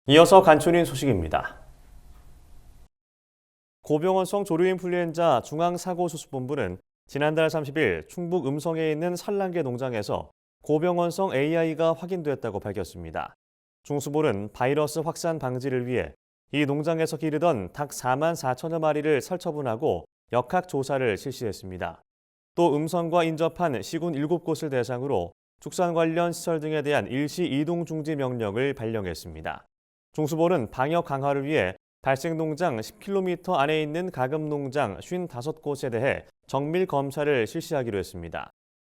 이어서 간추린 소식입니다. 고병원성 조류인플루엔자 중앙사고수습본부는 지난달 30일 충북 음성에 있는 산란계 농장에서 고병원성 AI가 확인됐다고 밝혔습니다. 중수본은 바이러스 확산 방지를 위해 이 농장에서 기르던 닭 4만 4천여 마리를 살처분하고 역학 조사를 실시했습니다. 또 음성과 인접한 시군 7곳을 대상으로 축산 관련 시설 등에 대한 일시 이동 중지 명령을 발령했습니다. 중수본은 방역 강화를 위해 발생농장 10km 안에 있는 가금농장 55곳에 대해 정밀 검사를 실시하기로 했습니다.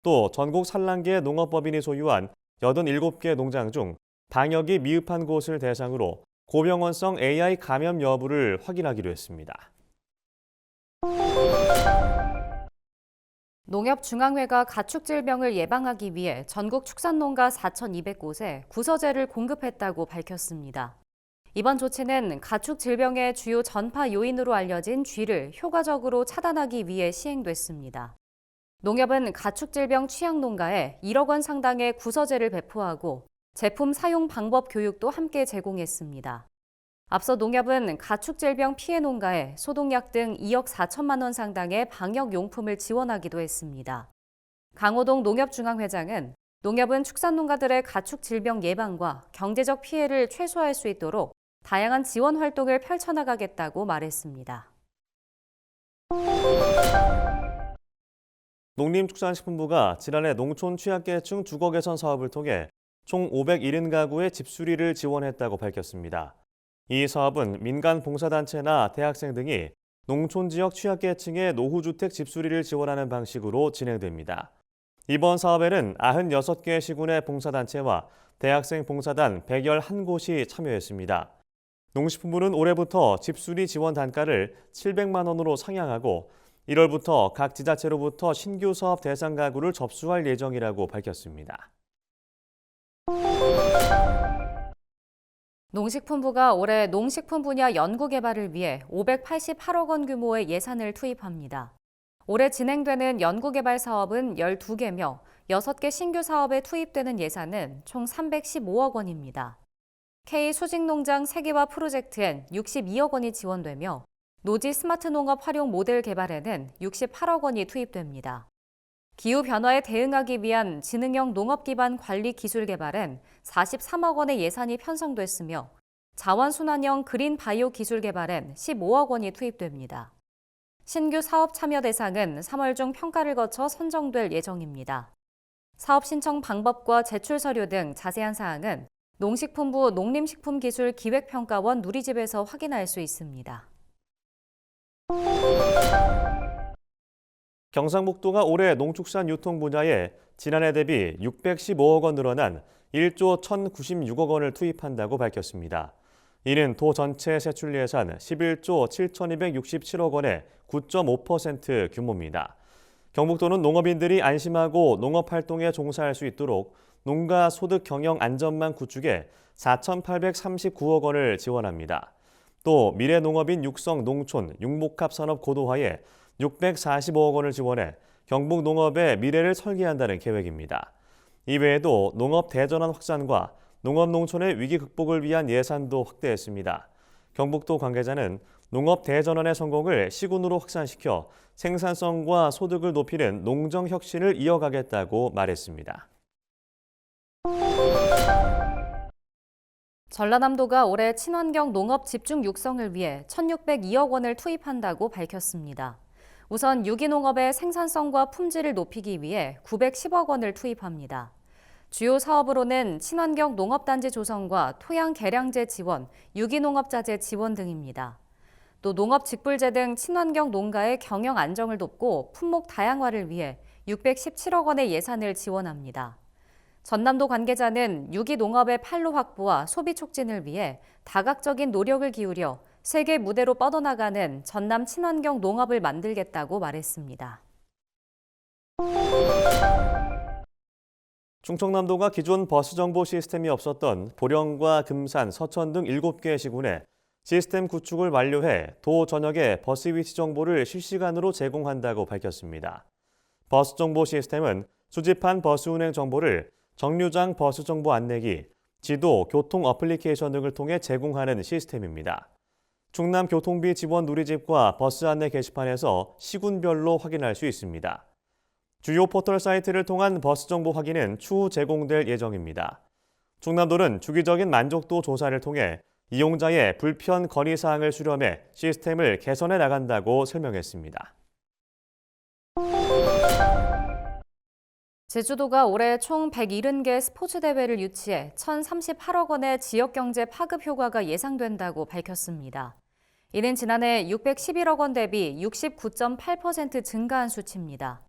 또 전국 산란계 농업법인이 소유한 87개 농장 중 방역이 미흡한 곳을 대상으로 고병원성 AI 감염 여부를 확인하기로 했습니다. 농협중앙회가 가축질병을 예방하기 위해 전국 축산농가 4,200곳에 구서제를 공급했다고 밝혔습니다. 이번 조치는 가축질병의 주요 전파 요인으로 알려진 쥐를 효과적으로 차단하기 위해 시행됐습니다. 농협은 가축질병 취약농가에 1억 원 상당의 구서제를 배포하고 제품 사용 방법 교육도 함께 제공했습니다. 앞서 농협은 가축질병 피해 농가에 소독약 등 2억 4천만 원 상당의 방역용품을 지원하기도 했습니다. 강호동 농협중앙회장은 농협은 축산농가들의 가축질병 예방과 경제적 피해를 최소화할 수 있도록 다양한 지원 활동을 펼쳐나가겠다고 말했습니다. 농림축산식품부가 지난해 농촌 취약계층 주거 개선 사업을 통해 총 570가구의 집수리를 지원했다고 밝혔습니다. 이 사업은 민간 봉사단체나 대학생 등이 농촌 지역 취약계층의 노후주택 집수리를 지원하는 방식으로 진행됩니다. 이번 사업에는 96개 시군의 봉사단체와 대학생 봉사단 111곳이 참여했습니다. 농식품부는 올해부터 집수리 지원 단가를 700만 원으로 상향하고 1월부터 각 지자체로부터 신규 사업 대상 가구를 접수할 예정이라고 밝혔습니다. 농식품부가 올해 농식품 분야 연구 개발을 위해 588억 원 규모의 예산을 투입합니다. 올해 진행되는 연구 개발 사업은 12개며 6개 신규 사업에 투입되는 예산은 총 315억 원입니다. K수직농장 세계화 프로젝트엔 62억 원이 지원되며 노지 스마트 농업 활용 모델 개발에는 68억 원이 투입됩니다. 기후변화에 대응하기 위한 지능형 농업 기반 관리 기술 개발엔 43억 원의 예산이 편성됐으며 자원순환형 그린 바이오 기술 개발엔 15억 원이 투입됩니다. 신규 사업 참여 대상은 3월 중 평가를 거쳐 선정될 예정입니다. 사업 신청 방법과 제출 서류 등 자세한 사항은 농식품부 농림식품기술기획평가원 누리집에서 확인할 수 있습니다. 경상북도가 올해 농축산 유통 분야에 지난해 대비 615억 원 늘어난 1조 1,096억 원을 투입한다고 밝혔습니다. 이는 도 전체 세출 예산 11조 7,267억 원의 9.5% 규모입니다. 경북도는 농업인들이 안심하고 농업활동에 종사할 수 있도록 농가 소득 경영 안전망 구축에 4,839억 원을 지원합니다. 또 미래농업인 육성 농촌 육목합 산업 고도화에 645억 원을 지원해 경북 농업의 미래를 설계한다는 계획입니다. 이외에도 농업 대전환 확산과 농업 농촌의 위기 극복을 위한 예산도 확대했습니다. 경북도 관계자는 농업 대전환의 성공을 시군으로 확산시켜 생산성과 소득을 높이는 농정 혁신을 이어가겠다고 말했습니다. 전라남도가 올해 친환경 농업 집중 육성을 위해 1,602억 원을 투입한다고 밝혔습니다. 우선 유기농업의 생산성과 품질을 높이기 위해 910억 원을 투입합니다. 주요 사업으로는 친환경 농업단지 조성과 토양 개량제 지원, 유기농업자재 지원 등입니다. 또 농업직불제 등 친환경 농가의 경영 안정을 돕고 품목 다양화를 위해 617억 원의 예산을 지원합니다. 전남도 관계자는 유기농업의 판로 확보와 소비 촉진을 위해 다각적인 노력을 기울여 세계 무대로 뻗어나가는 전남 친환경 농업을 만들겠다고 말했습니다. 충청남도가 기존 버스 정보 시스템이 없었던 보령과 금산, 서천 등 7개 시군에 시스템 구축을 완료해 도 전역에 버스 위치 정보를 실시간으로 제공한다고 밝혔습니다. 버스 정보 시스템은 수집한 버스 운행 정보를 정류장 버스 정보 안내기, 지도, 교통 어플리케이션 등을 통해 제공하는 시스템입니다. 충남 교통비 지원 누리집과 버스 안내 게시판에서 시군별로 확인할 수 있습니다. 주요 포털 사이트를 통한 버스 정보 확인은 추후 제공될 예정입니다. 충남도는 주기적인 만족도 조사를 통해 이용자의 불편 건의 사항을 수렴해 시스템을 개선해 나간다고 설명했습니다. 제주도가 올해 총 170개 스포츠 대회를 유치해 1,038억 원의 지역경제 파급 효과가 예상된다고 밝혔습니다. 이는 지난해 611억 원 대비 69.8% 증가한 수치입니다.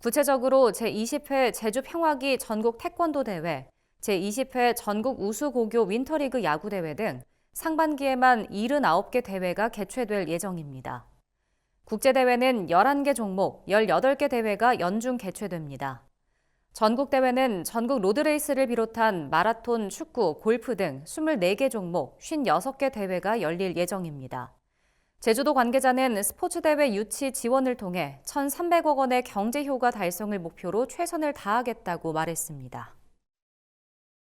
구체적으로 제20회 제주평화기 전국 태권도 대회, 제20회 전국 우수고교 윈터리그 야구대회 등 상반기에만 79개 대회가 개최될 예정입니다. 국제대회는 11개 종목, 18개 대회가 연중 개최됩니다. 전국대회는 전국 로드레이스를 비롯한 마라톤, 축구, 골프 등 24개 종목, 56개 대회가 열릴 예정입니다. 제주도 관계자는 스포츠대회 유치 지원을 통해 1,300억 원의 경제 효과 달성을 목표로 최선을 다하겠다고 말했습니다.